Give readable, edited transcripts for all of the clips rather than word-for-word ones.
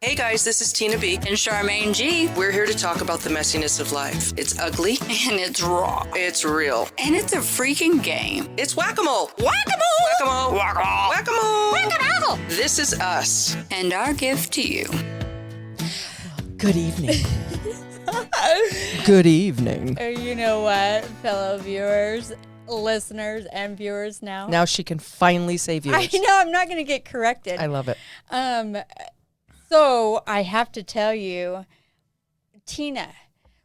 Hey guys, this is Tina B. And Charmaine G. We're here to talk about the messiness of life. It's ugly. And it's raw. It's real. And it's a freaking game. It's whack-a-mole. Whack-a-mole! Whack-a-mole. Whack-a-mole! Whack-a-mole. Whack-a-mole! This is us. And our gift to you. Good evening. Good evening. You know what, fellow viewers, listeners, and viewers now? Now she can finally say viewers. I know, I'm not going to get corrected. I love it. So I have to tell you, Tina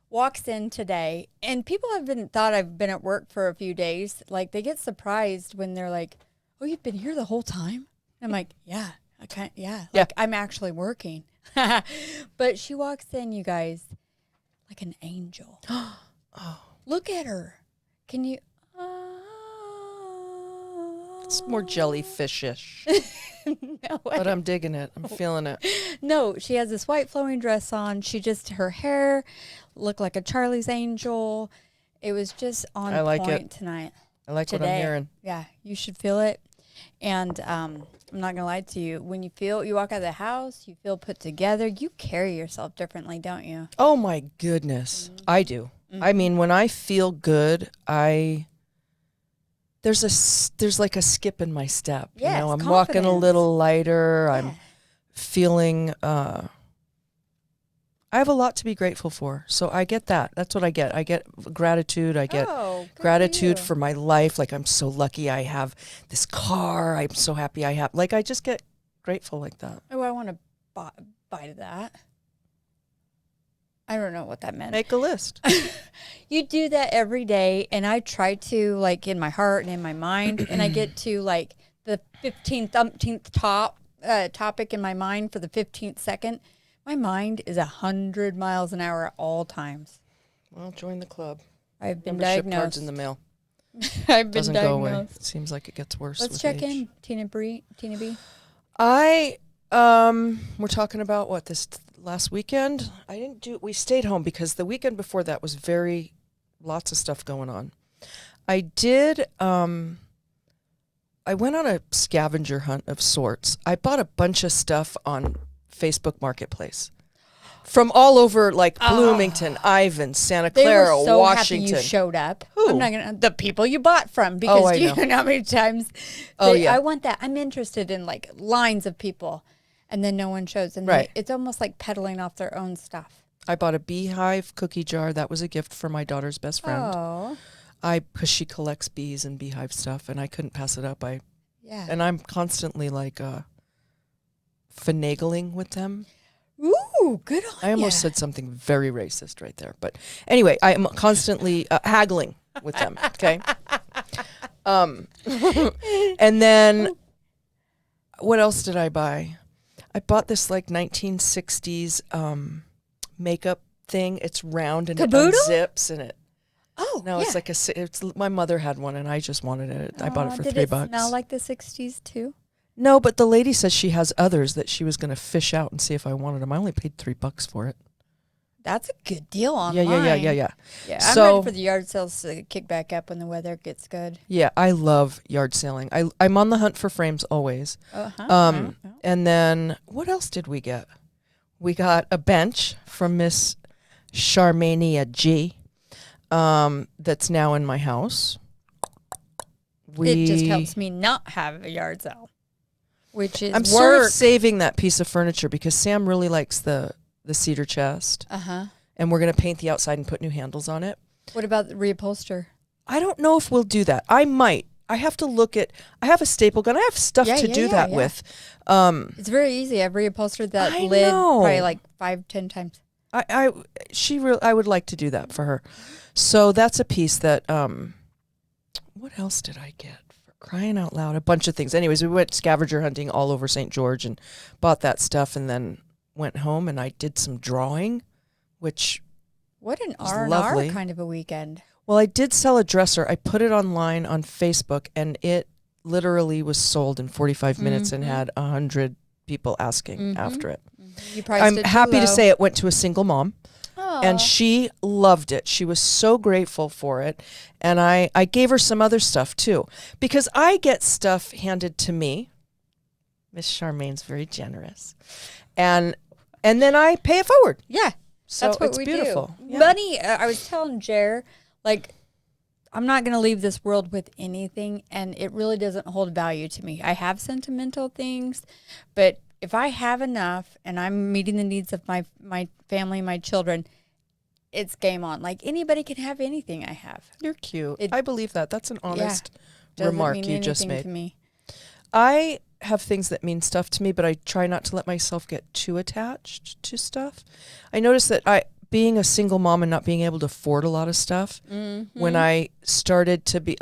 walks in today, and people thought I've been at work for a few days. Like, they get surprised when they're like, "Oh, you've been here the whole time?" I'm like, "Yeah, Like, I'm actually working." But she walks in, you guys, like an angel. Oh, Look at her. Can you? it's more jellyfish-ish, No, but I'm digging it. I'm feeling it. No, she has this white flowing dress on. Her hair looked like a Charlie's Angel. It was just on I like point it. tonight. I like today. what I'm hearing. Yeah, you should feel it. And I'm not gonna lie to you. When you walk out of the house, you feel put together. You carry yourself differently, don't you? Oh my goodness, I do. I mean, when I feel good, there's like a skip in my step. Yes, you know, I'm walking a confidence. little lighter. Yeah. I'm feeling. I have a lot to be grateful for. So I get that. That's what I get. I get gratitude. I get Good gratitude you. for my life. Like, I'm so lucky I have this car. I'm so happy I have. Like, I just get grateful like that. Oh, I want to bite that. I don't know what that meant. Make a list. You do that every day, and I try to, like, in my heart and in my mind, and I get to, like, the 15th, umpteenth topic in my mind for the 15th second. My mind is 100 miles an hour at all times. Well, join the club. I've been Membership diagnosed. card's in the mail. I've been Doesn't diagnosed. go away. It seems like it gets worse. Let's with check age. in, Tina B. We're talking about what, last weekend? We stayed home because the weekend before that was lots of stuff going on. I went on a scavenger hunt of sorts. I bought a bunch of stuff on Facebook Marketplace from all over, like Bloomington, Ivan, Santa They Clara, were so Washington. happy you showed up. Who? I'm not gonna. The people you bought from, because I you know. know how many times. Oh, yeah. I want that. I'm interested in, like, lines of people, and then no one shows. And Right. it's almost like peddling off their own stuff. I bought a beehive cookie jar. That was a gift for my daughter's best friend. Oh, Because she collects bees and beehive stuff, and I couldn't pass it up. yeah. And I'm constantly like finagling with them. Ooh, good on I almost said something very racist right there. But anyway, I am constantly haggling with them. Okay. And then what else did I buy? I bought this like 1960s makeup thing. It's round and Caboodle? it unzips and it. Oh, No, yeah. it's like my mother had one and I just wanted it. I bought it for did $3. Did it smell like the 60s too? No, but the lady says she has others that she was going to fish out and see if I wanted them. I only paid $3 for it. That's a good deal online. Yeah. Yeah, I'm So- ready for the yard sales to kick back up when the weather gets good. Yeah, I love yard sailing. I'm on the hunt for frames always. Uh-huh. And then what else did we get? We got a bench from Miss Charmaine G. That's now in my house. It just helps me not have a yard sale, which is I'm sort work. of saving that piece of furniture because Sam really likes the cedar chest. Uh-huh. And we're going to paint the outside and put new handles on it. What about the reupholster? I don't know if we'll do that. I might. I have to look at. I have a staple gun. I have stuff to do that with. It's very easy. I've reupholstered that I lid know. probably like 5-10 times. I would like to do that for her. So that's a piece that. What else did I get? For crying out loud, a bunch of things. Anyways, we went scavenger hunting all over St. George and bought that stuff, and then went home and I did some drawing, which. What an was R&R lovely. kind of a weekend. Well, I did sell a dresser. I put it online on Facebook, and it literally was sold in 45 minutes and had 100 people asking after it. You priced I'm it too happy low. to say it went to a single mom, Aw. and she loved it. She was so grateful for it, and I gave her some other stuff too, because I get stuff handed to me. Miss Charmaine's very generous, and and then I pay it forward. Yeah. So That's what it's we beautiful. do. Yeah. Money, I was telling Jer, like, I'm not going to leave this world with anything, and it really doesn't hold value to me. I have sentimental things, but if I have enough and I'm meeting the needs of my family, my children, it's game on. Like, anybody can have anything I have. You're cute. I believe that. That's an honest Doesn't remark mean you just anything made. to me. I have things that mean stuff to me, but I try not to let myself get too attached to stuff. I noticed that being a single mom and not being able to afford a lot of stuff, when I started to be,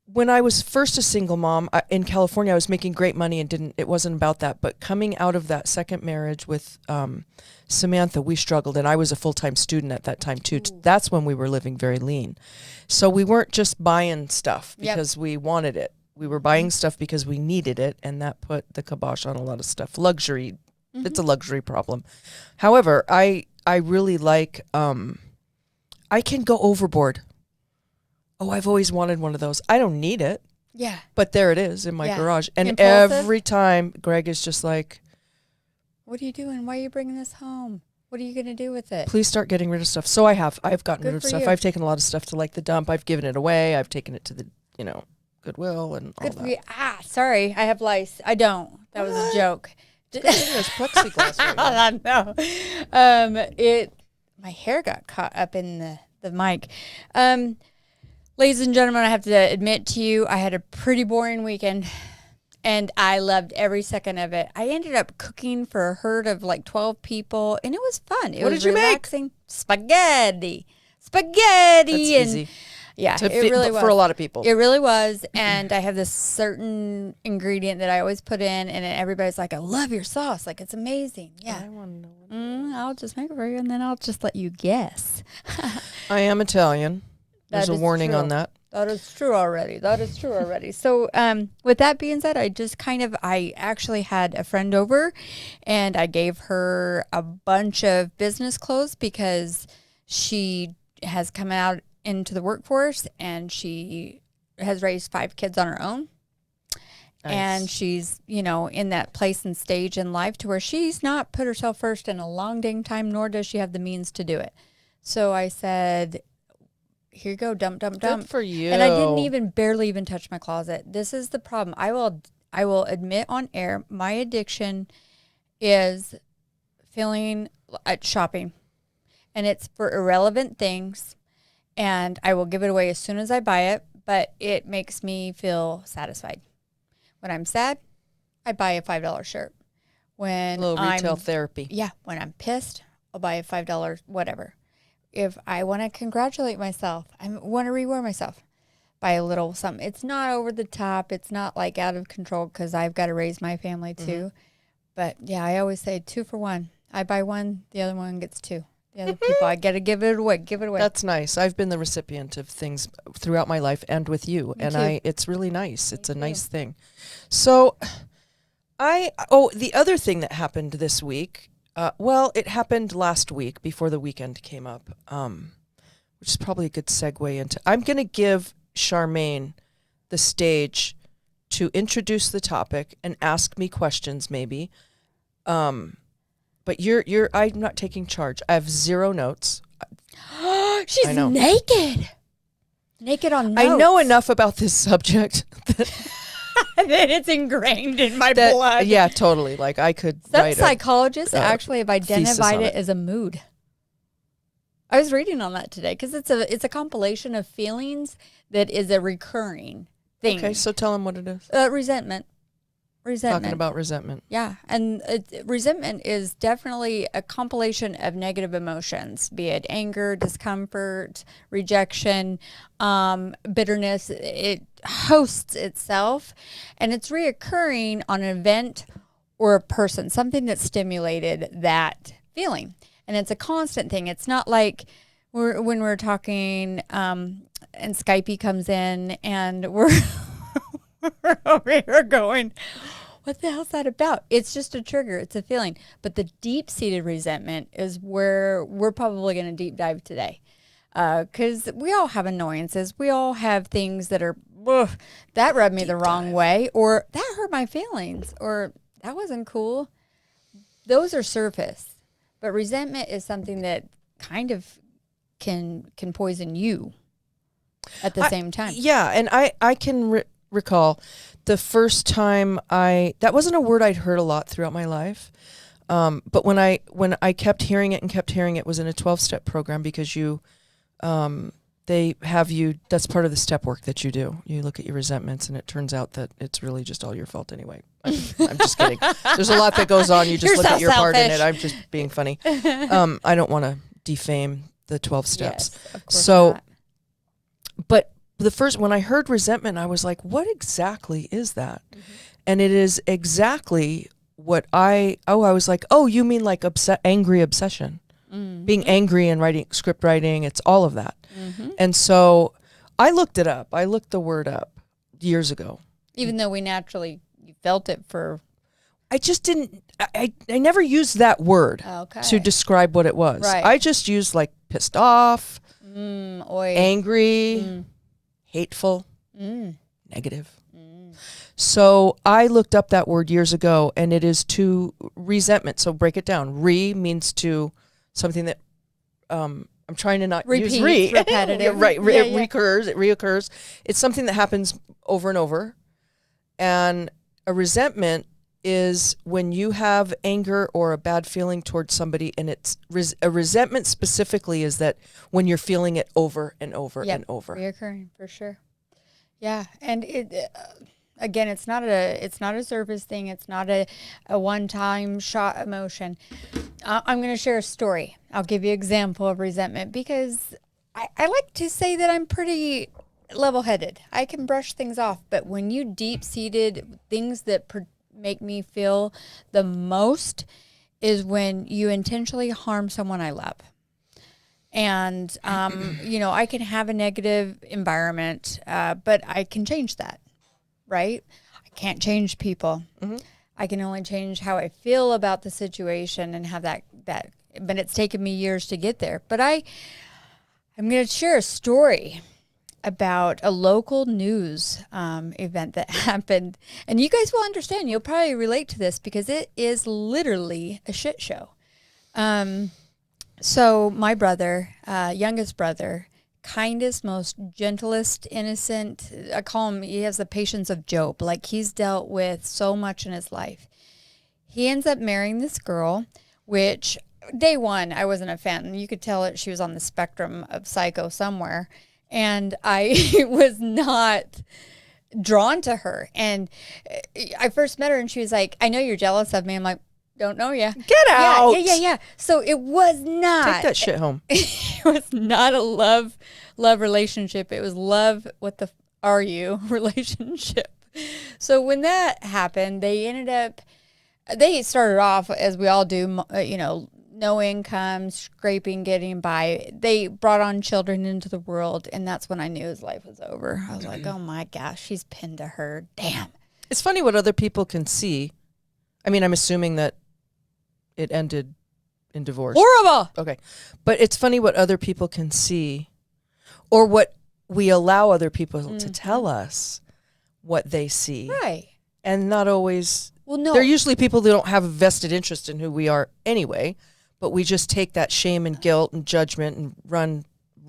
when I was first a single mom in California, I was making great money and it wasn't about that. But coming out of that second marriage with Samantha, we struggled, and I was a full-time student at that time too. Ooh. That's when we were living very lean. So we weren't just buying stuff because we wanted it. We were buying stuff because we needed it, and that put the kibosh on a lot of stuff. Luxury, it's a luxury problem. However, I really like, I can go overboard. Oh, I've always wanted one of those. I don't need it. Yeah. But there it is in my Yeah. garage. And Impulsive? every time Greg is just like, What are you doing? Why are you bringing this home? What are you going to do with it? please start getting rid of stuff. So I've gotten Good rid of for stuff. you. I've taken a lot of stuff to like the dump. I've given it away. I've taken it to the, Goodwill and all Good for that. you. Sorry. I have lice. I don't. That was a joke. There's plexiglass right now. I know. My hair got caught up in the mic. Ladies and gentlemen, I have to admit to you, I had a pretty boring weekend, and I loved every second of it. I ended up cooking for a herd of like 12 people, and it was fun. It What was did you make? relaxing. Spaghetti. That's and easy. yeah, To it fit really was. for a lot of people. It really was. And I have this certain ingredient that I always put in, and everybody's like, I love your sauce. Like, it's amazing. Yeah. I want to know. I'll just make it for you, and then I'll just let you guess. I am Italian. There's That a is warning true. on that. That is true already. So with that being said, I actually had a friend over, and I gave her a bunch of business clothes because she has come out into the workforce, and she has raised 5 kids on her own. Nice. And she's, in that place and stage in life to where she's not put herself first in a long dang time, nor does she have the means to do it. So I said, here you go, dump. Good for you. And I didn't barely even touch my closet. This is the problem. I will admit on air, my addiction is feeling at shopping. And it's for irrelevant things. And I will give it away as soon as I buy it, but it makes me feel satisfied. When I'm sad, I buy a $5 shirt. When a little retail I'm therapy. Yeah, when I'm pissed, I'll buy a $5 whatever. If I want to congratulate myself, I want to reward myself, buy a little something. It's not over the top. It's not like out of control because I've got to raise my family too. But yeah, I always say 2 for 1. I buy 1, the other one gets 2. The other people, I got to give it away. That's nice. I've been the recipient of things throughout my life and with you. Me and too. It's really nice. It's a too. nice thing. So the other thing that happened this week, it happened last week before the weekend came up, which is probably a good segue into, I'm going to give Charmaine the stage to introduce the topic and ask me questions maybe. But I'm not taking charge. I have 0 notes. She's I know. naked. Naked on notes. I know enough about this subject that it's ingrained in my that blood. yeah, totally. Like I could Some write psychologists actually have thesis identified on it it. as a mood. I was reading on that today because it's a compilation of feelings that is a recurring thing. Okay, so tell them what it is. Resentment. Talking about resentment. Yeah, and resentment is definitely a compilation of negative emotions, be it anger, discomfort, rejection, bitterness. It hosts itself, and it's reoccurring on an event or a person, something that stimulated that feeling. And it's a constant thing. It's not like when we're talking and Skypey comes in and we're over here going, what the hell's that about? It's just a trigger. It's a feeling. But the deep-seated resentment is where we're probably going to deep dive today. Because we all have annoyances. We all have things that are, that rubbed me the wrong way, or that hurt my feelings, or that wasn't cool. those are surface, but resentment is something that kind of can poison you at the same time. Yeah, and I can recall the first time that wasn't a word I'd heard a lot throughout my life. But when I kept hearing it was in a 12-step program, because they have you, that's part of the step work that you do. You look at your resentments, and it turns out that it's really just all your fault anyway. I'm just kidding. There's a lot that goes on. You just You're look so at your part in it. selfish. I'm just being funny. I don't want to defame the 12 steps. Yes, of course So, not. but when I heard resentment, I was like, what exactly is that? Mm-hmm. And it is exactly what I was like, oh, you mean like angry obsession, being angry and script writing. It's all of that. Mm-hmm. And so I looked it up. I looked the word up years ago. Even though you felt it for. I just didn't, I never used that word Okay. to describe what it was. Right. I just used like pissed off, Oy. angry, hateful, negative. So I looked up that word years ago, and it is to resentment. So break it down. Means to something that I'm trying to not use Repeats, repetitive. Yeah, right. Yeah, It yeah. reoccurs. It's something that happens over and over. And a resentment is when you have anger or a bad feeling towards somebody, and it's a resentment specifically is that when you're feeling it over and over Yep. and over. Reoccurring, for sure. Yeah, and it again, it's not a surface thing. It's not a one-time shot emotion. I'm going to share a story. I'll give you an example of resentment, because I like to say that I'm pretty level-headed. I can brush things off, but when you deep-seated things that make me feel the most is when you intentionally harm someone I love. And, I can have a negative environment, but I can change that, right? I can't change people. Mm-hmm. I can only change how I feel about the situation and have that, but it's taken me years to get there. But I'm going to share a story about a local news event that happened. And you guys will understand. You'll probably relate to this because it is literally a shit show. So my brother, youngest brother, kindest, most gentlest, innocent, I call him, he has the patience of Job. Like, he's dealt with so much in his life. He ends up marrying this girl, which day one, I wasn't a fan. You could tell that she was on the spectrum of psycho somewhere. And I was not drawn to her. And I first met her and she was like, I know you're jealous of me. I'm like, don't know ya. Get out. Yeah. So it was not. Take that shit home. It was not a love relationship. It was love, what the are you relationship. So when that happened, they started off, as we all do, no income, scraping, getting by. They brought on children into the world, and that's when I knew his life was over. I was like, oh my gosh, she's pinned to her. Damn. It's funny what other people can see. I mean, I'm assuming that it ended in divorce. Horrible. Okay. But it's funny what other people can see, or what we allow other people to tell us what they see. Right. And not always. Well, no. They're usually people that don't have a vested interest in who we are anyway, but we just take that shame and guilt and judgment and run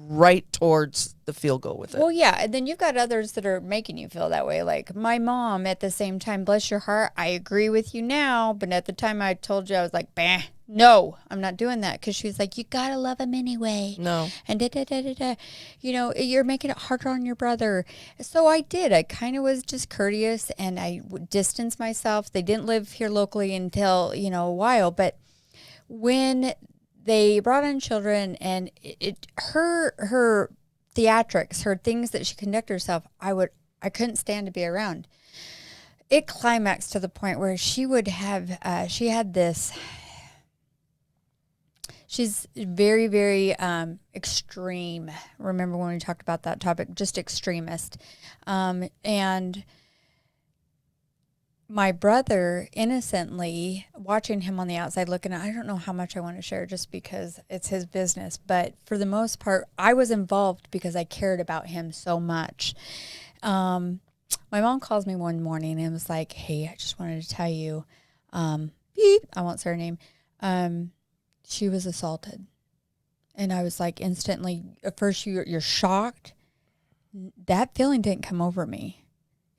right towards the field goal with it. Well, yeah, and then you've got others that are making you feel that way. Like my mom, at the same time, bless your heart, I agree with you now, but at the time I told you, I was like, bah, no, I'm not doing that, because she was like, you gotta love him anyway. No. And you're making it harder on your brother. So I did. I kind of was just courteous, and I would distance myself. They didn't live here locally until, a while, but when they brought in children, and her theatrics, her things that she conducted herself, I couldn't stand to be around. It climaxed to the point where she would have, she had this, she's very, very extreme. Remember when we talked about that topic, just extremist. And my brother, innocently watching him on the outside looking at, I don't know how much I want to share just because it's his business, but for the most part, I was involved because I cared about him so much. My mom calls me one morning and was like, hey, I just wanted to tell you, beep, I won't say her name. She was assaulted. And I was like instantly, at first you're shocked. That feeling didn't come over me.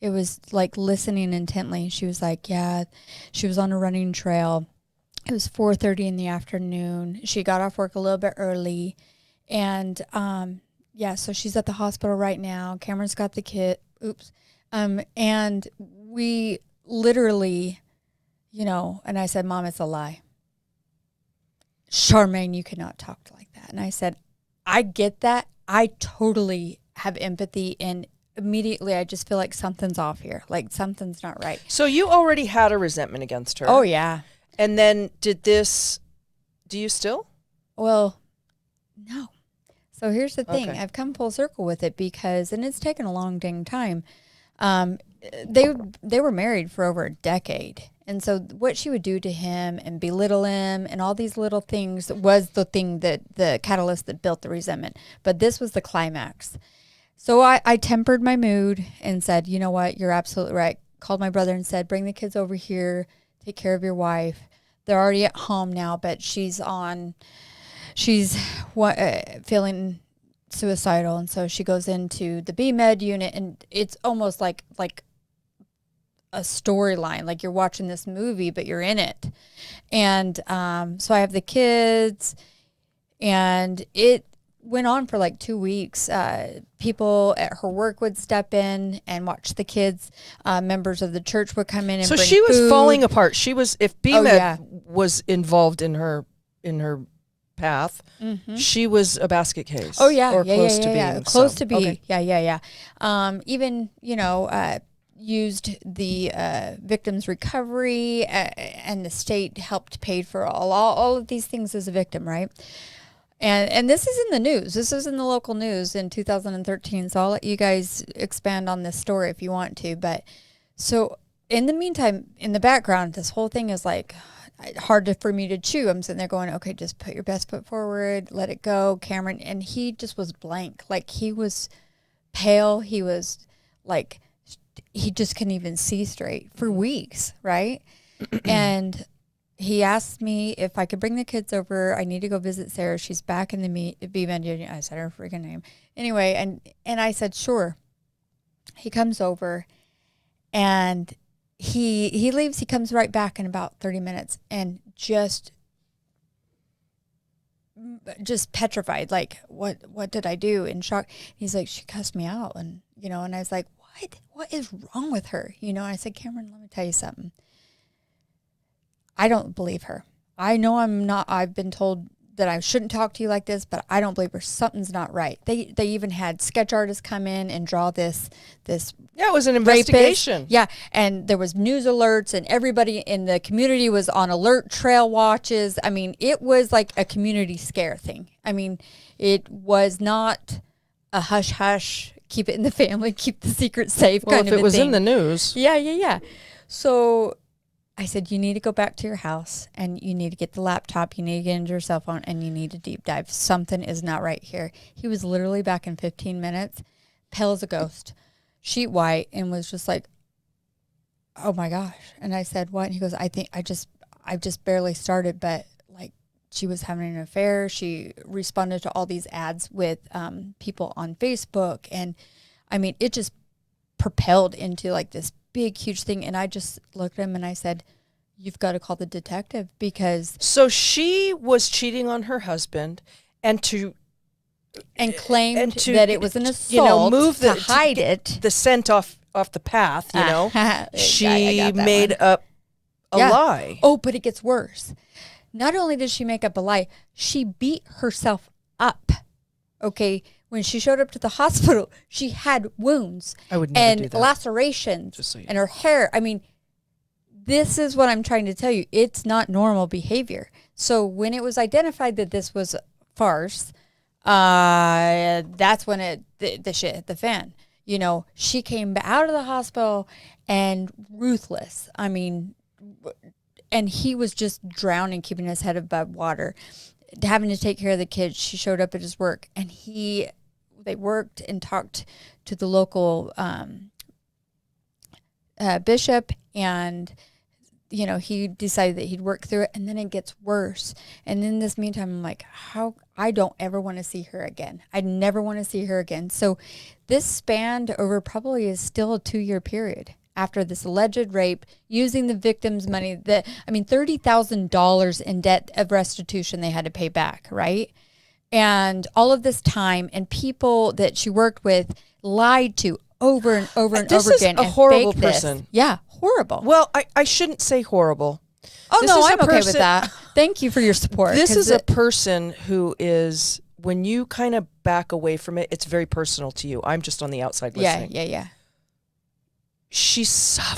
It was like listening intently. She was like, yeah, she was on a running trail. It was 4:30 in the afternoon. She got off work a little bit early. And, yeah, so she's at the hospital right now. Cameron's got the kid. Oops. And we literally, and I said, Mom, it's a lie. Charmaine, you cannot talk like that. And I said, I get that. I totally have empathy, and immediately I just feel like something's off here. Like something's not right. So you already had a resentment against her. Oh, yeah. And then do you still? Well, no. So here's the thing. Okay. I've come full circle with it because, and it's taken a long dang time. They were married for over a decade. And so what she would do to him and belittle him and all these little things was the thing the catalyst that built the resentment. But this was the climax. So I tempered my mood and said, you know what, you're absolutely right. Called my brother and said, bring the kids over here, take care of your wife. They're already at home now, but she's feeling suicidal. And so she goes into the B-Med unit, and it's almost like a storyline, like you're watching this movie, but you're in it. And so I have the kids, and it went on for like 2 weeks. People at her work would step in and watch the kids. Members of the church would come in and so bring she was food. falling apart. She was, if B-Med yeah. was involved in her path, she was a basket case. Oh yeah, or yeah, close yeah, to yeah, being. close so. to be. Okay. Yeah. Even used the victim's recovery, and the state helped pay for all of these things as a victim, right? And this is in the news. This is in the local news in 2013. So I'll let you guys expand on this story if you want to. But so in the meantime, in the background, this whole thing is like hard for me to chew. I'm sitting there going, okay, just put your best foot forward, let it go, Cameron. And he just was blank. Like he was pale. He was like, he just couldn't even see straight for weeks, right? And he asked me if I could bring the kids over. I need to go visit Sarah. She's back in the B-Med unit. I said her freaking name. Anyway, and I said, sure. He comes over, and he leaves. He comes right back in about 30 minutes, and just petrified. Like, what did I do? In shock. He's like, she cussed me out. And, and I was like, what is wrong with her? And I said, Cameron, let me tell you something. I don't believe her. I know I've been told that I shouldn't talk to you like this, but I don't believe her. Something's not right. They even had sketch artists come in and draw this. Yeah, it was an investigation. Rapist. Yeah, and there was news alerts, and everybody in the community was on alert, trail watches. I mean, it was like a community scare thing. I mean, it was not a hush hush, keep it in the family, keep the secret safe Well, kind of a thing. if it was in the news. Yeah. So I said, you need to go back to your house, and you need to get the laptop, you need to get into your cell phone, and you need to deep dive. Something is not right here. He was literally back in 15 minutes, pale as a ghost, sheet white, and was just like, oh my gosh. And I said, what? And he goes, I think I've just barely started, but like she was having an affair. She responded to all these ads with people on Facebook. And I mean, it just propelled into like this big, huge thing. And I just looked at him and I said, you've got to call the detective, because. So she was cheating on her husband and claimed that it was an assault, to hide it. The scent off the path, She I got that made one. up a lie. Oh, but it gets worse. Not only did she make up a lie, she beat herself up. Okay, when she showed up to the hospital, she had wounds I would never do that. Lacerations, Just so you and her hair. I mean, this is what I'm trying to tell you. It's not normal behavior. So when it was identified that this was farce, that's when the shit hit the fan. She came out of the hospital and ruthless. I mean, and he was just drowning, keeping his head above water, having to take care of the kids. She showed up at his work, and they worked and talked to the local bishop, and he decided that he'd work through it, and then it gets worse. And in this meantime, I'm like, I don't ever want to see her again. I never want to see her again. So this spanned over probably is still a 2-year period after this alleged rape, using the victim's money, $30,000 in debt of restitution they had to pay back, right? And all of this time, and people that she worked with lied to over and over and over again. This is a horrible person. Yeah, horrible. Well, I shouldn't say horrible. Oh, This no, is a I'm okay with person- that. Thank you for your support. This 'cause is a person who is, when you kind of back away from it, it's very personal to you. I'm just on the outside listening. Yeah.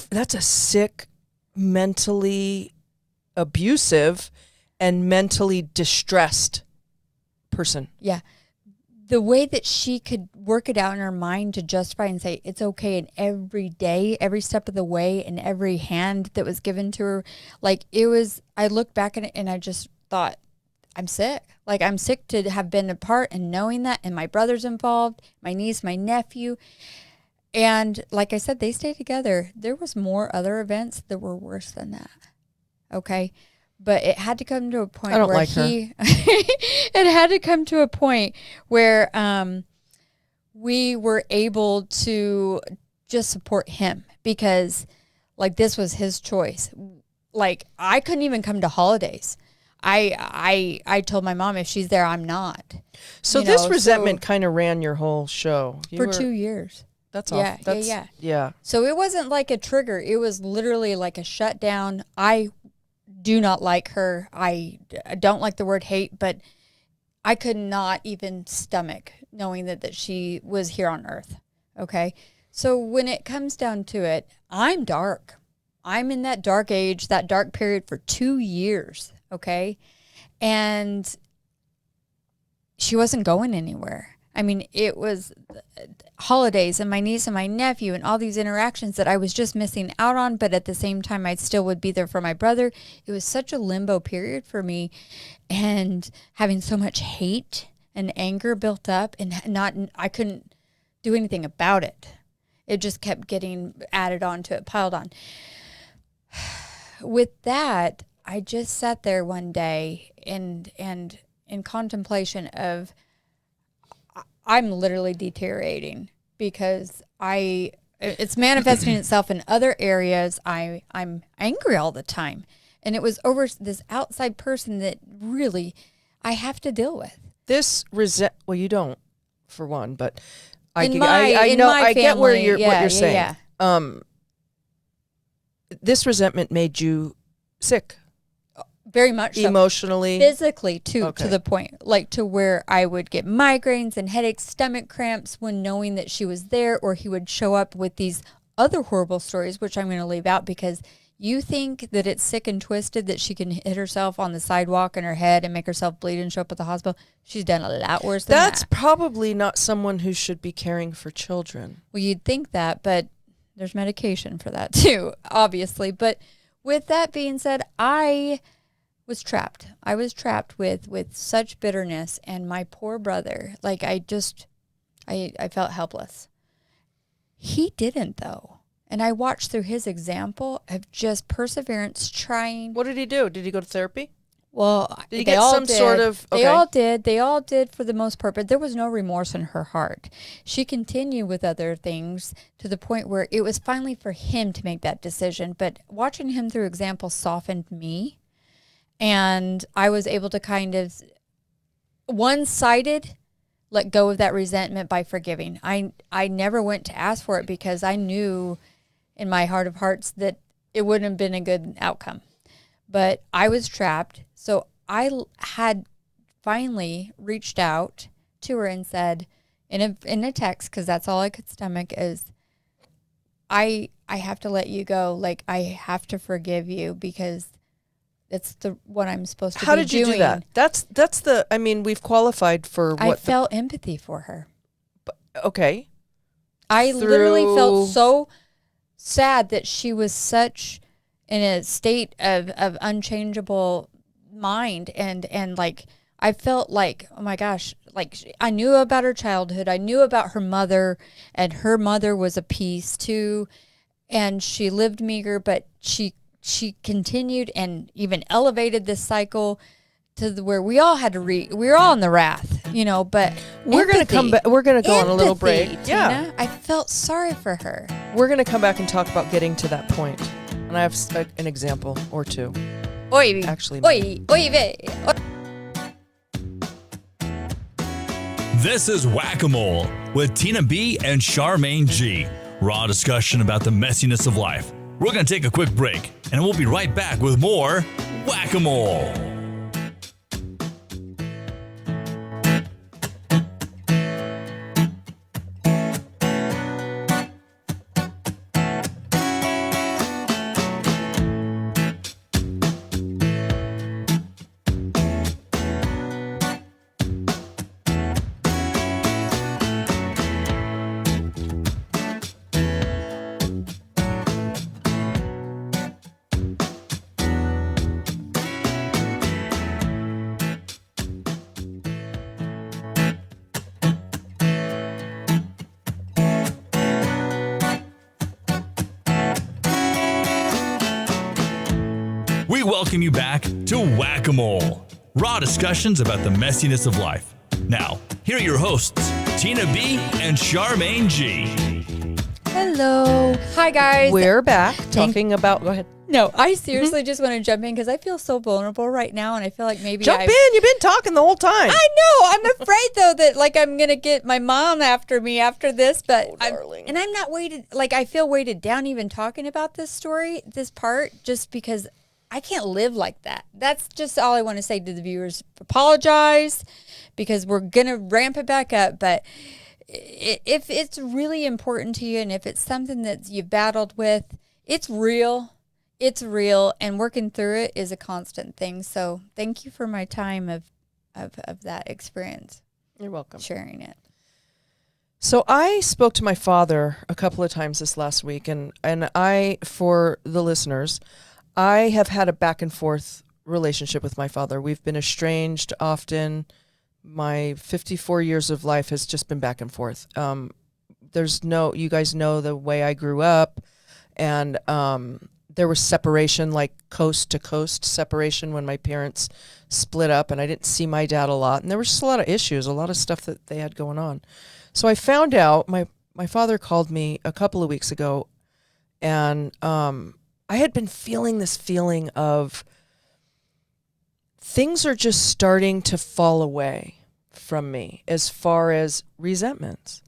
That's a sick, mentally abusive, and mentally distressed person. Yeah. The way that she could work it out in her mind to justify and say it's okay, and every day, every step of the way, and every hand that was given to her, I looked back at it and I just thought, I'm sick. Like, I'm sick to have been a part and knowing that, and my brother's involved, my niece, my nephew. And like I said, they stayed together. There was more other events that were worse than that. Okay. But it had to come to a point I don't where like her. it had to come to a point where we were able to just support him, because this was his choice. I couldn't even come to holidays. I told my mom, if she's there, I'm not. So this resentment kind of ran your whole show. For 2 years. That's Yeah, all. Yeah. So it wasn't like a trigger. It was literally like a shutdown. I do not like her. I don't like the word hate, but I could not even stomach knowing that she was here on earth. Okay. So when it comes down to it, I'm dark. I'm in that dark age, that dark period for 2 years. Okay. And she wasn't going anywhere. I mean, it was holidays and my niece and my nephew and all these interactions that I was just missing out on. But at the same time, I still would be there for my brother. It was such a limbo period for me, and having so much hate and anger built up, and I couldn't do anything about it. It just kept getting added on to it, piled on. With that, I just sat there one day and in contemplation of, I'm literally deteriorating, because it's manifesting itself in other areas. I'm angry all the time. And it was over this outside person that really I have to deal with. Well, you don't, for one, but I get where family, what you're saying. Yeah. This resentment made you sick. Very much so. Emotionally. Physically, too, Okay. to the point, to where I would get migraines and headaches, stomach cramps when knowing that she was there, or he would show up with these other horrible stories, which I'm going to leave out, because you think that it's sick and twisted that she can hit herself on the sidewalk in her head and make herself bleed and show up at the hospital. She's done a lot worse than that. That's probably not someone who should be caring for children. Well, you'd think that, but there's medication for that too, obviously. But with that being said, I was trapped. I was trapped with such bitterness, and my poor brother, I felt helpless. He didn't, though. And I watched through his example of just perseverance, trying. What did he do? Did he go to therapy? Well, did he get some sort of? Okay. They all did for the most part, but there was no remorse in her heart. She continued with other things to the point where it was finally for him to make that decision. But watching him through example softened me, and I was able to kind of one-sided let go of that resentment by forgiving. I never went to ask for it, because I knew in my heart of hearts that it wouldn't have been a good outcome. But I was trapped. So I had finally reached out to her and said in a text, because that's all I could stomach, is I have to let you go. I have to forgive you, because it's what I'm supposed to be doing. How did you do that? That's we've qualified for what? I felt empathy for her. Okay. I literally felt so sad that she was such in a state of unchangeable mind, and I felt like, oh my gosh, I knew about her childhood, I knew about her mother, and her mother was a piece too, and she lived meager, but she she continued and even elevated this cycle to where we all had to we were all in the wrath, but We're going to come back. We're going to go on a little break. Tina, Yeah. I felt sorry for her. We're going to come back and talk about getting to that point. And I have an example or two. Oy, Actually, oy, oy, vey. This is Whack-A-Mole with Tina B and Charmaine G. Raw discussion about the messiness of life. We're going to take a quick break, and we'll be right back with more Whack-A-Mole. We welcome you back to Whack-A-Mole, raw discussions about the messiness of life. Now, here are your hosts, Tina B and Charmaine G. Hello. Hi, guys. we're back talking about. Go ahead. No, I seriously just want to jump in because I feel so vulnerable right now, and I feel like maybe Jump in. You've been talking the whole time. I know. I'm afraid though that I'm gonna get my mom after me after this, but darling. I'm not weighted. I feel weighted down even talking about this part, just because I can't live like that. That's just all I want to say to the viewers. Apologize, because we're gonna ramp it back up, but if it's really important to you and if it's something that you've battled with, it's real. It's real, and working through it is a constant thing. So thank you for my time of that experience. You're welcome. Sharing it. So I spoke to my father a couple of times this last week, and I, for the listeners, I have had a back and forth relationship with my father. We've been estranged often. My 54 years of life has just been back and forth. You guys know the way I grew up, and there was separation, like coast to coast separation when my parents split up, and I didn't see my dad a lot. And there was just a lot of issues, a lot of stuff that they had going on. So I found out, my father called me a couple of weeks ago, and I had been feeling this feeling of things are just starting to fall away from me as far as resentments.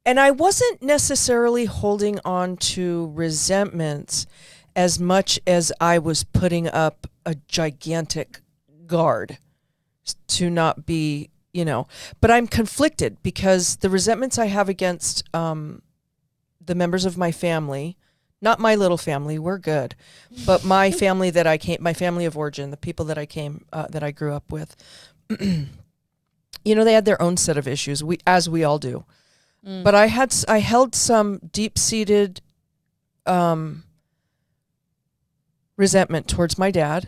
And I wasn't necessarily holding on to resentments as much as I was putting up a gigantic guard to not be, but I'm conflicted because the resentments I have against the members of my family, not my little family, we're good, but my family my family of origin, the people that that I grew up with, they had their own set of issues, as we all do. But I held some deep-seated resentment towards my dad.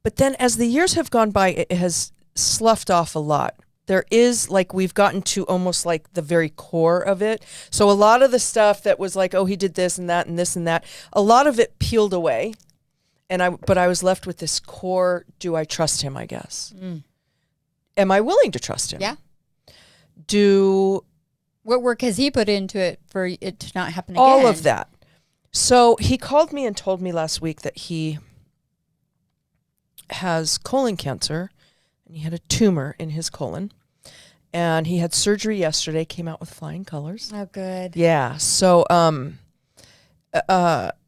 But then as the years have gone by, it has sloughed off a lot. There is, we've gotten to almost the very core of it. So a lot of the stuff that was oh, he did this and that and this and that, a lot of it peeled away. But I was left with this core, do I trust him, I guess. Am I willing to trust him? Yeah. What work has he put into it for it to not happen again? All of that. So he called me and told me last week that he has colon cancer, and he had a tumor in his colon, and he had surgery yesterday, came out with flying colors. Oh, good. Yeah. So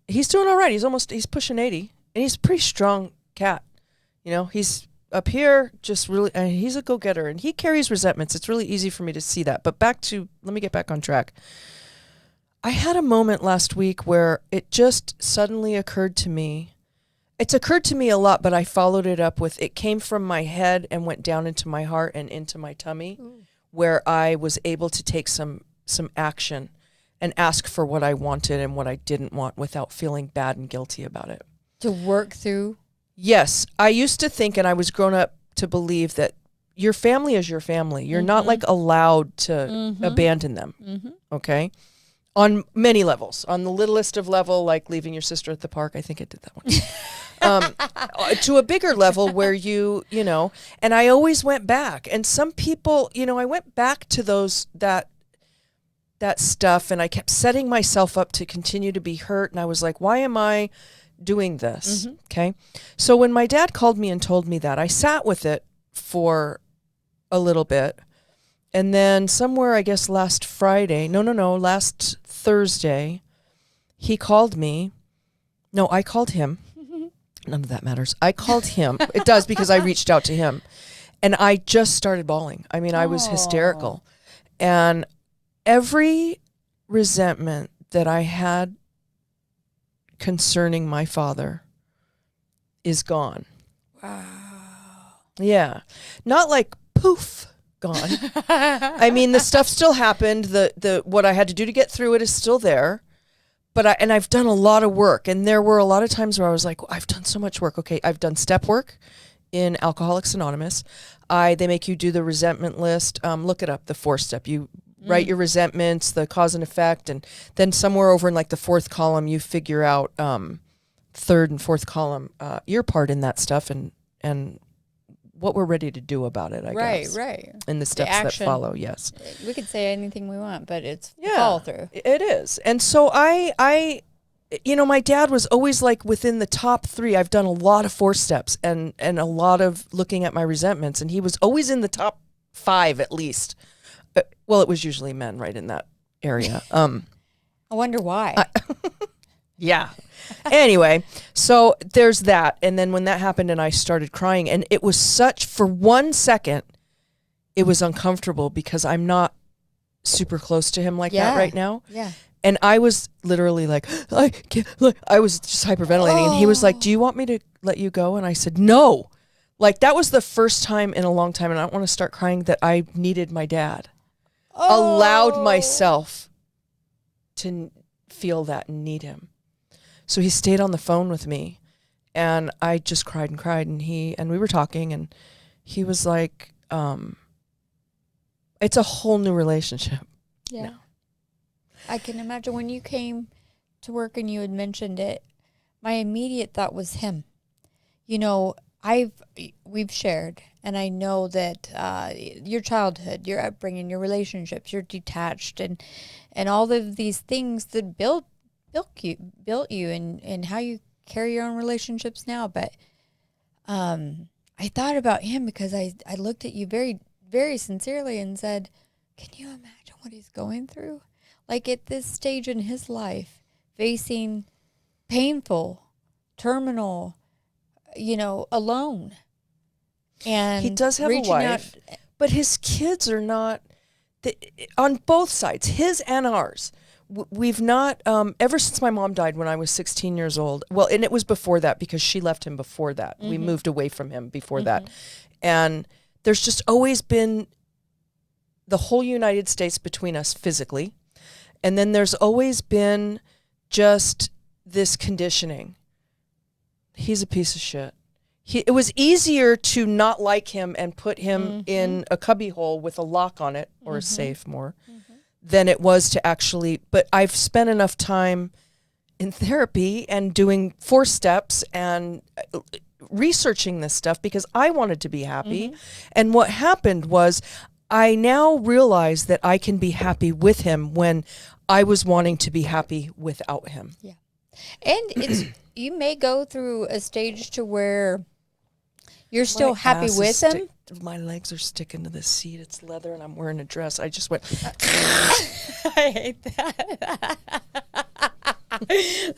he's doing all right. He's pushing 80, and he's a pretty strong cat. He's up here, just really, and he's a go-getter, and he carries resentments. It's really easy for me to see that. But let me get back on track. I had a moment last week where it just suddenly occurred to me. It's occurred to me a lot, but I followed it up with, it came from my head and went down into my heart and into my tummy, where I was able to take some action and ask for what I wanted and what I didn't want without feeling bad and guilty about it. To work through? Yes. I used to think, and I was grown up to believe, that your family is your family. You're not allowed to abandon them. Okay? on many levels. On the littlest of level, like leaving your sister at the park. I think I did that one. To a bigger level where you know, and I always went back. And some people, you know, I went back to that stuff, and I kept setting myself up to continue to be hurt. And I was like, why am I doing this? Okay. So when my dad called me and told me that, I sat with it for a little bit. And then somewhere, I guess last Thursday, he called me. No, I called him. None of that matters. I called him. It does, because I reached out to him. And I just started bawling. I mean, I was hysterical. And every resentment that I had concerning my father is gone. Wow. Yeah. Not like poof, gone. I mean, the stuff still happened. The what I had to do to get through it is still there. But I've done a lot of work, and there were a lot of times where I was like, I've done so much work. Okay, I've done step work in Alcoholics Anonymous. They make you do the resentment list. Look it up, the 4-step. You write your resentments, the cause and effect, and then somewhere over in like the 4th column, you figure out 3rd and 4th column your part in that stuff and what we're ready to do about it, I guess. Right. And the steps that follow, yes. We could say anything we want, but it's Yeah, follow through. It is. And so I you know, my dad was always like within the top 3. I've done a lot of 4-steps and a lot of looking at my resentments, and he was always in the top 5 at least. Well, it was usually men right in that area. I wonder why. Yeah. Anyway, so there's that. And then when that happened and I started crying, and it was for 1 second, it was uncomfortable because I'm not super close to him like that right now. Yeah. And I was literally like, I was just hyperventilating. And he was like, do you want me to let you go? And I said, no. Like, that was the first time in a long time, and I don't want to start crying, that I needed my dad. Allowed myself to feel that and need him. So he stayed on the phone with me, and I just cried, and we were talking, and he was like, it's a whole new relationship. Yeah. now. I can imagine when you came to work and you had mentioned it, my immediate thought was him. You know, we've shared, and I know that your childhood, your upbringing, your relationships, you're detached, and all of these things that built you and how you carry your own relationships now. But I thought about him because I looked at you very, very sincerely and said, can you imagine what he's going through? Like, at this stage in his life, facing painful, terminal, you know, alone. And He does have a reaching wife, but his kids are not, on both sides, his and ours. We've not, ever since my mom died when I was 16 years old, well, and it was before that because she left him before that. We moved away from him before that. And there's just always been the whole United States between us physically. And then there's always been just this conditioning. He's a piece of shit. It was easier to not like him and put him in a cubbyhole with a lock on it, or a safe more, than it was to actually, but I've spent enough time in therapy and doing 4-steps and researching this stuff because I wanted to be happy. And what happened was I now realize that I can be happy with him when I was wanting to be happy without him. Yeah. And it's you may go through a stage to where you're still happy with him. My legs are sticking to the seat. It's leather and I'm wearing a dress. I just went. I hate that.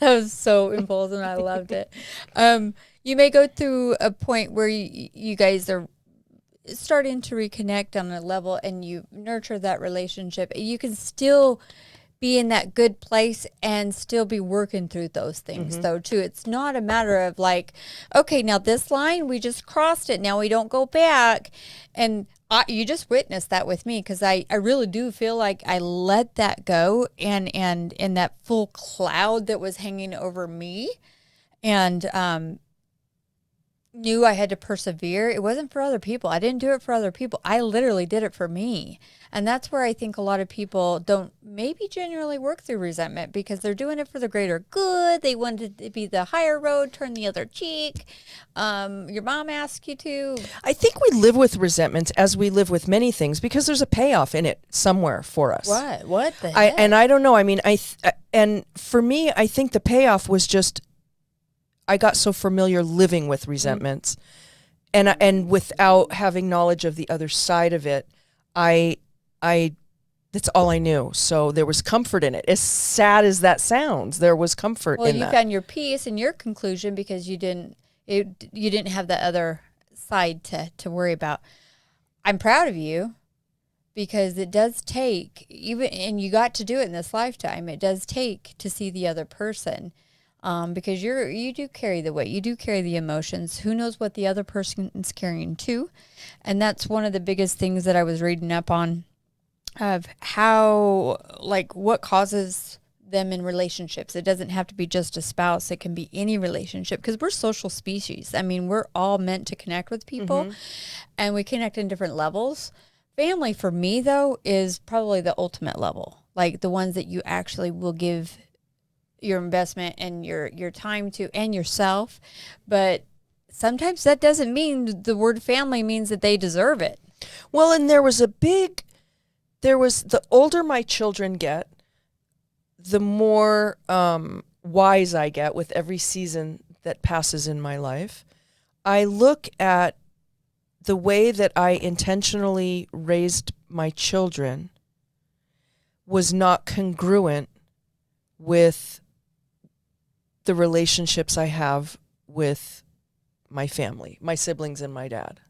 That was so impulsive. I loved it. You may go through a point where you guys are starting to reconnect on a level and you nurture that relationship. You can still be in that good place and still be working through those things though too. It's not a matter of like, okay, now this line, we just crossed it. Now we don't go back. And you just witnessed that with me because I really do feel like I let that go and in that full cloud that was hanging over me. And knew I had to persevere, it wasn't for other people. I didn't do it for other people. I literally did it for me. And that's where I think a lot of people don't maybe genuinely work through resentment because they're doing it for the greater good. They wanted to be the higher road, turn the other cheek. Your mom asked you to. I think we live with resentments as we live with many things because there's a payoff in it somewhere for us. What? What the heck? And I don't know. I mean, and for me, I think the payoff was just I got so familiar living with resentments, and without having knowledge of the other side of it, I that's all I knew. So there was comfort in it. As sad as that sounds, there was comfort in that. Well, you found your peace and your conclusion because you didn't have the other side to worry about. I'm proud of you because it does take and you got to do it in this lifetime. It does take to see the other person. Because you do carry the weight, you do carry the emotions. Who knows what the other person is carrying too? And that's one of the biggest things that I was reading up on of how, like, what causes them in relationships. It doesn't have to be just a spouse. It can be any relationship because we're social species. I mean, we're all meant to connect with people and we connect in different levels. Family for me, though, is probably the ultimate level, like the ones that you actually will give your investment and your time to and yourself. But sometimes that doesn't mean the word family means that they deserve it. Well, and there was the older my children get, the more wise I get with every season that passes in my life. I look at the way that I intentionally raised my children was not congruent with the relationships I have with my family, my siblings and my dad.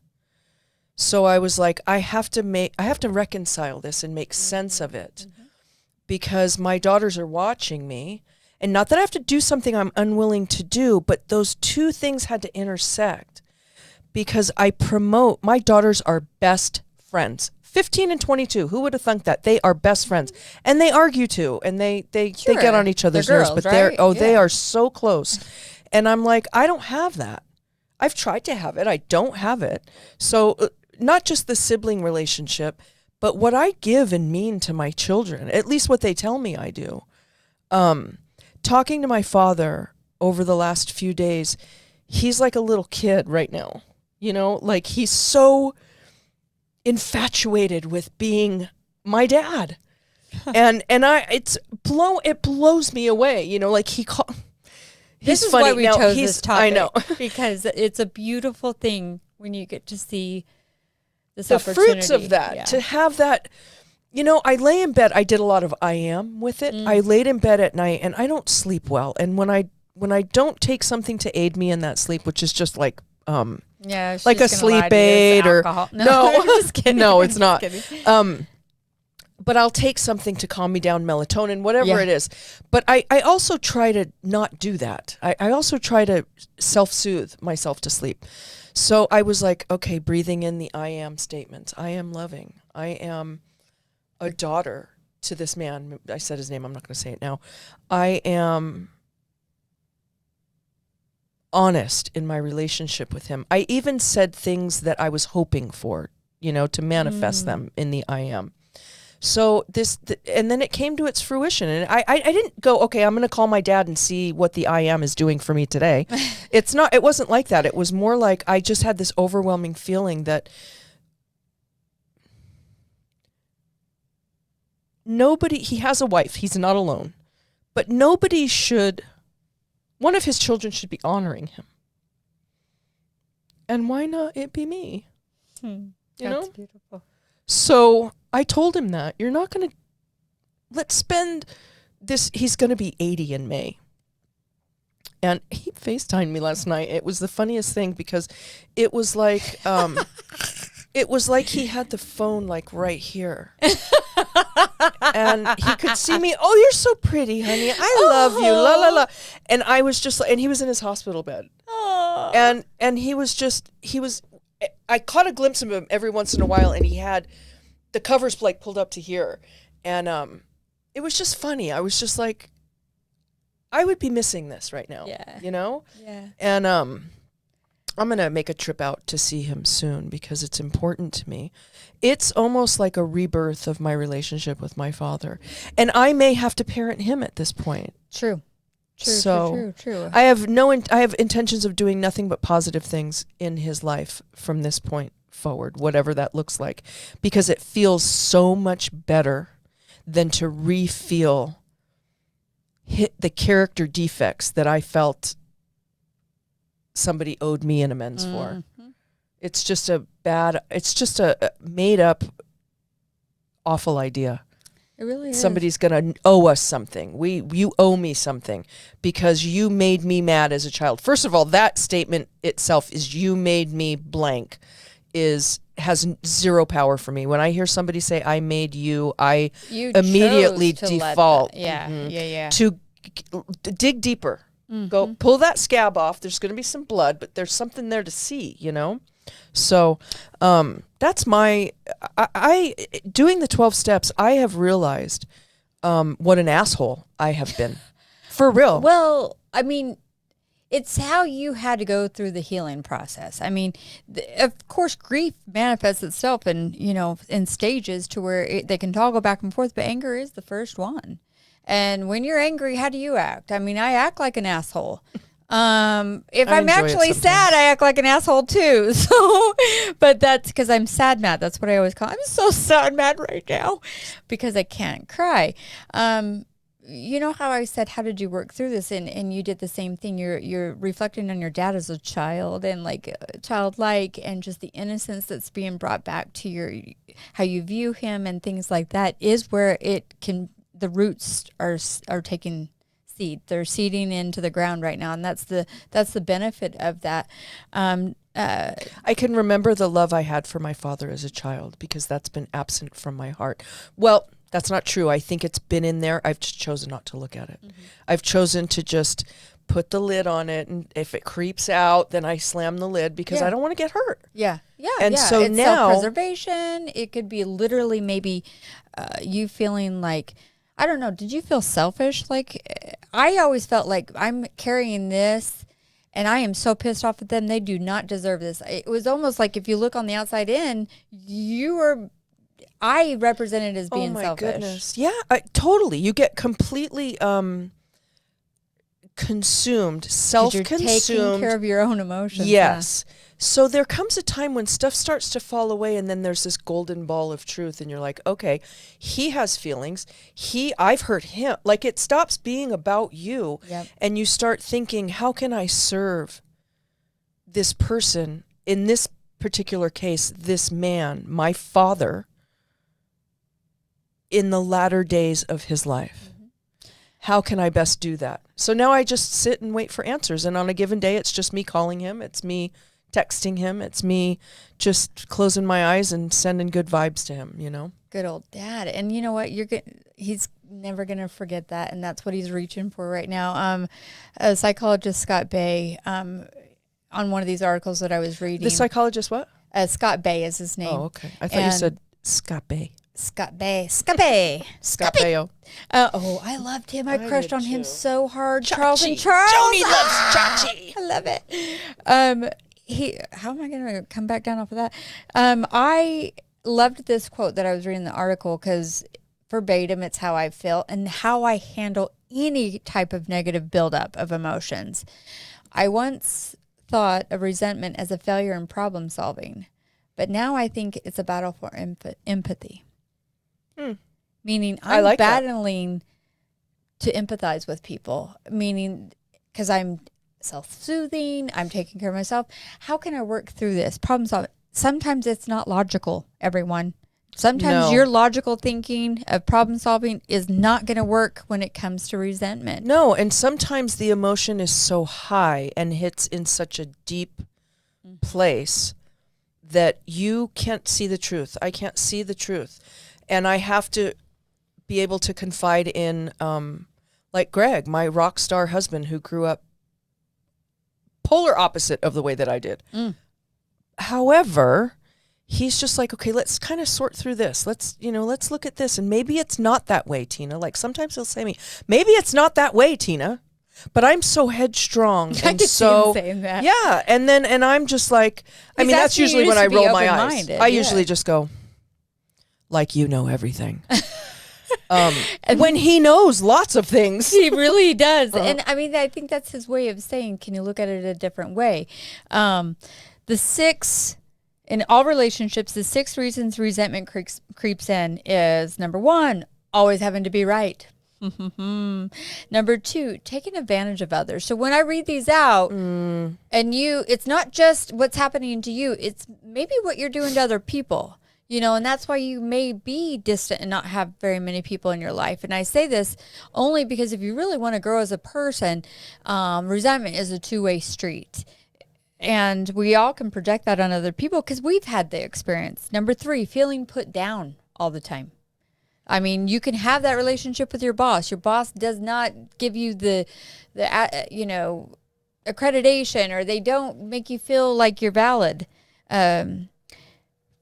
So I was like, I have to reconcile this and make sense of it because my daughters are watching me. And not that I have to do something I'm unwilling to do, but those two things had to intersect because my daughters are best friends. 15 and 22. Who would have thunk that? They are best friends. And they argue too. And they get on each other's nerves. But they are so close. And I'm like, I don't have that. I've tried to have it. I don't have it. So not just the sibling relationship, but what I give and mean to my children, at least what they tell me I do. Talking to my father over the last few days, he's like a little kid right now. You know, like he's so infatuated with being my dad. It blows me away. You know, like This is funny. why we chose this topic. I know. Because it's a beautiful thing when you get to see this the opportunity. fruits of that, to have that. You know, I lay in bed. I did a lot of I am with it. I laid in bed at night and I don't sleep well. And when I don't take something to aid me in that sleep, which is just like like a sleep aid or no, I'm just kidding. No, it's I'm not. just kidding. But I'll take something to calm me down, melatonin, whatever it is. But I also try to not do that. I also try to self-soothe myself to sleep. So I was like, okay, breathing in the I am statements. I am loving. I am a daughter to this man. I said his name. I'm not going to say it now. I am honest in my relationship with him. I even said things that I was hoping for, to manifest them in the I am. So and then it came to its fruition. And I didn't go, okay, I'm going to call my dad and see what the I am is doing for me today. It wasn't like that. It was more like I just had this overwhelming feeling that he has a wife. He's not alone. But one of his children should be honoring him. And why not it be me? That's beautiful. So I told him that you're not going to, let's spend this. He's going to be 80 in May. And he FaceTimed me last night. It was the funniest thing because it was like, he had the phone like right here. And he could see me. Oh, you're so pretty, honey. I love you. La, la, la. And I was just like, and he was in his hospital bed. And I caught a glimpse of him every once in a while, and he had the covers like pulled up to here. And it was just funny. I was just like, I would be missing this right now. Yeah. You know? Yeah. And I'm going to make a trip out to see him soon because it's important to me. It's almost like a rebirth of my relationship with my father. And I may have to parent him at this point. True. True. I have intentions of doing nothing but positive things in his life from this point forward, whatever that looks like, because it feels so much better than to re-feel the character defects that I felt somebody owed me an amends for. It's just a made up awful idea. It really is. Somebody's going to owe us something. You owe me something because you made me mad as a child. First of all, that statement itself is you made me blank has zero power for me. When I hear somebody say I made you immediately chose to default Yeah. to dig deeper. Go pull that scab off. There's going to be some blood, but there's something there to see, you know? So that's I doing the 12 steps, I have realized what an asshole I have been. For real. Well, I mean, it's how you had to go through the healing process. I mean, of course, grief manifests itself in stages to where they can toggle back and forth, but anger is the first one. And when you're angry, how do you act? I mean, I act like an asshole. If I'm actually sad, I act like an asshole too. So, but that's because I'm sad mad. That's what I always call it. I'm so sad mad right now because I can't cry. You know how I said, how did you work through this? And you did the same thing. You're reflecting on your dad as a child and like childlike and just the innocence that's being brought back to how you view him and things like that is where the roots are taking seed. They're seeding into the ground right now, and that's the benefit of that. I can remember the love I had for my father as a child because that's been absent from my heart. Well, that's not true. I think it's been in there. I've just chosen not to look at it. I've chosen to just put the lid on it, and if it creeps out, then I slam the lid because I don't want to get hurt. Yeah. And so it's now self-preservation. It could be literally maybe you feeling like, I don't know, did you feel selfish? Like, I always felt like I'm carrying this and I am so pissed off at them. They do not deserve this. It was almost like if you look on the outside in, I represented as being selfish. Oh my goodness. Yeah, totally. You get completely consumed, self-consumed. You're taking care of your own emotions. Yes. So there comes a time when stuff starts to fall away and then there's this golden ball of truth and you're like, okay, he has feelings. I've hurt him. Like it stops being about you. Yep. And you start thinking, how can I serve this person? In this particular case, this man, my father, in the latter days of his life. How can I best do that? So now I just sit and wait for answers. And on a given day, it's just me calling him. It's me texting him. It's me just closing my eyes and sending good vibes to him, you know? Good old dad. And you know what? He's never going to forget that. And that's what he's reaching for right now. Psychologist Scott Bay, on one of these articles that I was reading. The psychologist what? Scott Bay is his name. Oh, okay. I thought you said Scott Bay. Scott Bay. Scott Bay. Scott Baio. I loved him. I crushed on him so hard. Chachi. Charles and Charles. Joni loves Chachi. I love it. How am I going to come back down off of that? I loved this quote that I was reading in the article because verbatim, it's how I feel and how I handle any type of negative buildup of emotions. I once thought of resentment as a failure in problem solving, but now I think it's a battle for empathy. Meaning I'm battling to empathize with people, meaning because I'm self-soothing, I'm taking care of myself. How can I work through this? Problem solving. Sometimes it's not logical, everyone. Sometimes your logical thinking of problem solving is not going to work when it comes to resentment. No, and sometimes the emotion is so high and hits in such a deep place that you can't see the truth. I can't see the truth. And I have to be able to confide in, like Greg, my rock star husband who grew up polar opposite of the way that I did. However, he's just like, okay, let's kind of sort through this. Let's look at this. And maybe it's not that way, Tina. Like sometimes he'll say to me, maybe it's not that way, Tina. But I'm so headstrong I and could see him so saying that. yeah, and I'm just like, I He's mean, that's asking you usually just when I to be roll my eyes. open-minded, I yeah. usually just go, like you know everything. When he knows lots of things. He really does. And I mean, I think that's his way of saying, can you look at it a different way? The 6, in all relationships, the 6 reasons resentment creeps in is number 1, always having to be right. Number 2, taking advantage of others. So when I read these out and it's not just what's happening to you, it's maybe what you're doing to other people. You know, and that's why you may be distant and not have very many people in your life. And I say this only because if you really want to grow as a person, resentment is a two-way street. And we all can project that on other people because we've had the experience. Number 3, feeling put down all the time. I mean, you can have that relationship with your boss. Your boss does not give you the accreditation, or they don't make you feel like you're valid.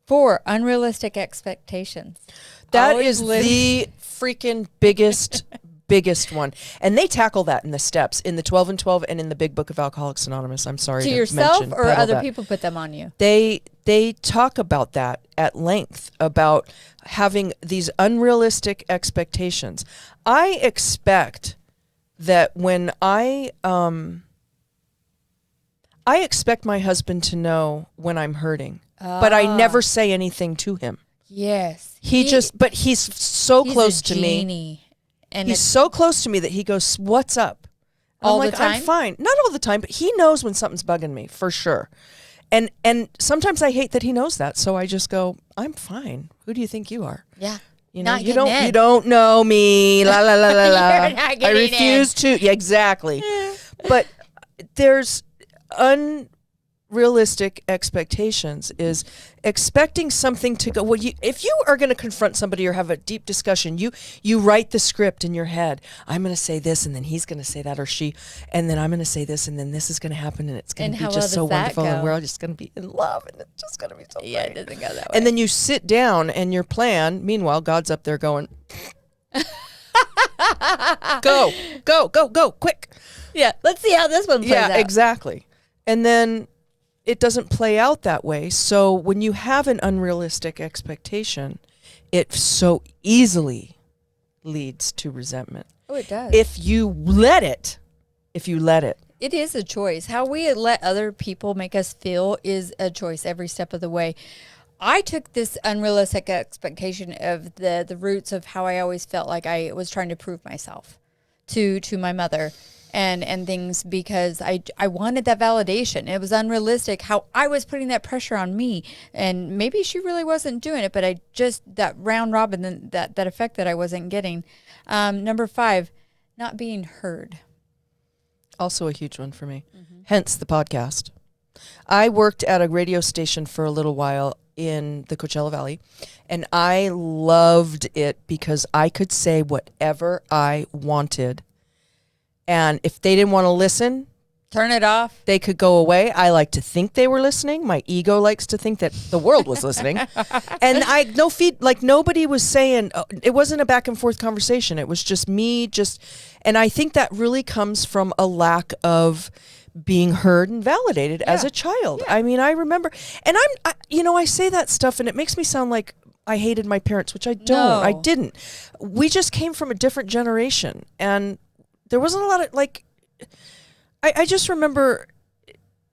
4, unrealistic expectations. That Always is the freaking biggest one. And they tackle that in the steps, in the 12 and 12 and in the Big Book of Alcoholics Anonymous. I'm sorry to to yourself mention, or peddle other that. people put them on you. They talk about that at length, about having these unrealistic expectations. I expect that when I expect my husband to know when I'm hurting, but I never say anything to him. Yes. But he's so he's close a to me. genie. And He's so close to me that he goes, "What's up?" And All I'm the like, time? "I'm fine." Not all the time, but he knows when something's bugging me for sure. And sometimes I hate that he knows that, so I just go, "I'm fine. Who do you think you are?" yeah. You know, Not you getting in. don't know me. La la la la la. You're not I getting refuse to. Yeah, exactly. But there's unrealistic expectations, is expecting something to go. Well, if you are going to confront somebody or have a deep discussion, you write the script in your head. I'm going to say this, and then he's going to say that, or she, and then I'm going to say this, and then this is going to happen, and it's going And to be how just well so does that wonderful, and go? we're all just going to be in love, and it's just going to be so Yeah, great. it doesn't go that way. And then you sit down and your plan, meanwhile, God's up there going, go, quick. yeah, let's see how this one plays out. Yeah, exactly. And then it doesn't play out that way. So when you have an unrealistic expectation, it so easily leads to resentment. Oh, it does. If you let it. It is a choice. How we let other people make us feel is a choice every step of the way. I took this unrealistic expectation of the roots of how I always felt like I was trying to prove myself to my mother and things, because I wanted that validation. It was unrealistic how I was putting that pressure on me, and maybe she really wasn't doing it, but I just, that round robin, that effect that I wasn't getting. Number 5, not being heard. Also a huge one for me. Hence the podcast. I worked at a radio station for a little while in the Coachella Valley, and I loved it because I could say whatever I wanted. And if they didn't want to listen, Turn it off. they could go away. I like to think they were listening. My ego likes to think that the world was listening. And nobody was saying, it wasn't a back and forth conversation. It was just me, and I think that really comes from a lack of being heard and validated as a child. I mean, I remember, and I say that stuff and it makes me sound like I hated my parents, which I don't. No. I didn't. We just came from a different generation, and there wasn't a lot of, I just remember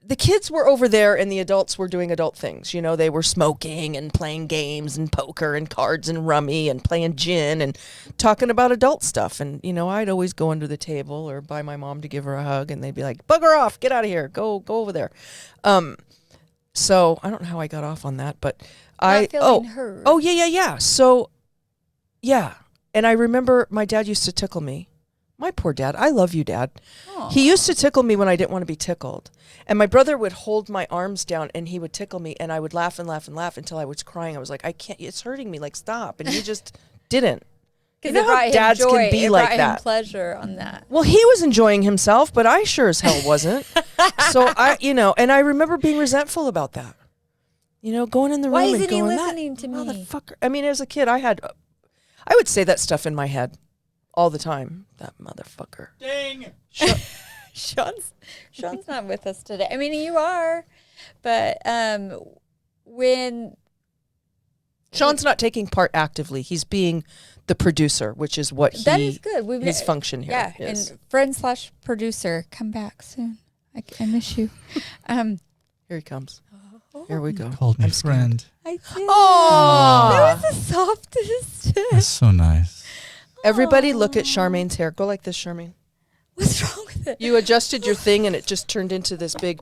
the kids were over there and the adults were doing adult things. You know, they were smoking and playing games and poker and cards and rummy and playing gin and talking about adult stuff. And, I'd always go under the table or buy my mom to give her a hug, and they'd be like, "Bugger off, get out of here, go over there." So I don't know how I got off on that, but Not feeling heard. Oh, yeah. So, yeah. And I remember my dad used to tickle me. My poor dad. I love you, Dad. Aw. He used to tickle me when I didn't want to be tickled. And my brother would hold my arms down and he would tickle me, and I would laugh and laugh and laugh until I was crying. I was like, I can't, it's hurting me. Like, stop. And he just didn't. Because You know how dads can be like brought that. him pleasure on that. Well, he was enjoying himself, but I sure as hell wasn't. So and I remember being resentful about that. Going in the Why room and isn't he going, listening "That to me?" motherfucker." I mean, as a kid, I would say that stuff in my head. all the time. That motherfucker. Dang. Sean's not with us today. I mean, you are, but when Sean's not taking part actively. He's being the producer, which is what that is good. his function here. Yeah, is. and friend/producer, come back soon. I miss you. Here he comes. Here we go. Called me I'm scared. friend. I did. Oh, That was the softest. That's so nice. everybody look at Charmaine's hair. Go like this, Charmaine. What's wrong with it? You adjusted your thing and it just turned into this big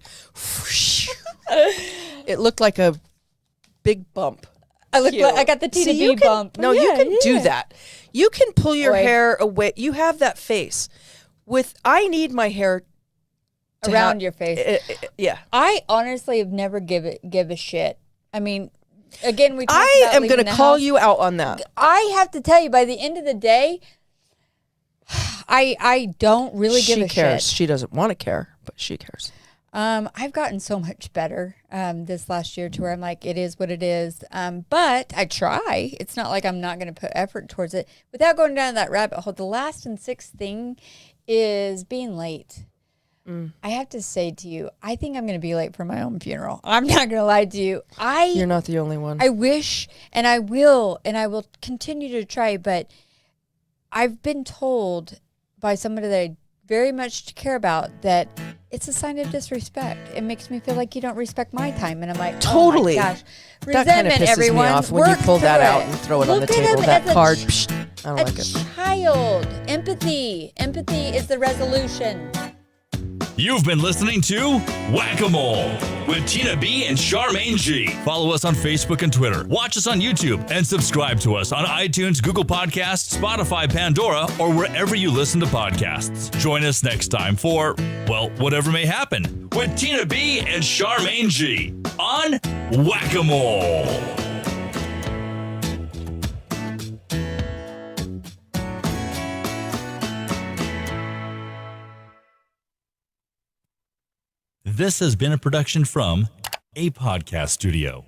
it looked like a big bump. I look Cute. like I got the See, TDB bump. No, Yeah, you can do yeah. that. You can pull your Boy. hair away. You have that face. I need my hair to Around your face. yeah. I honestly have never give a shit. I mean, again, we talked I about am leaving going to the call house. you out on that. I have to tell you, by the end of the day, I don't really give She a cares. shit. She doesn't want to care, but she cares. I've gotten so much better this last year to where I'm like, it is what it is. But I try. It's not like I'm not going to put effort towards it. Without going down that rabbit hole, the last and sixth thing is being late. I have to say to you, I think I'm going to be late for my own funeral. I'm not going to lie to you. You're not the only one. I wish, and I will continue to try, but I've been told by somebody that I very much care about that it's a sign of disrespect. It makes me feel like you don't respect my time. And I'm like, Totally. oh my gosh. That kind of Resentment, pisses everyone. me off when you Work pull that through out it. and throw it on the Look at table. him That as a card, ch- psh, I don't a like it. child. Empathy is the resolution. You've been listening to Whack-A-Mole with Tina B and Charmaine G. Follow us on Facebook and Twitter. Watch us on YouTube and subscribe to us on iTunes, Google Podcasts, Spotify, Pandora, or wherever you listen to podcasts. Join us next time for, well, whatever may happen with Tina B and Charmaine G on Whack-A-Mole. This has been a production from a podcast studio.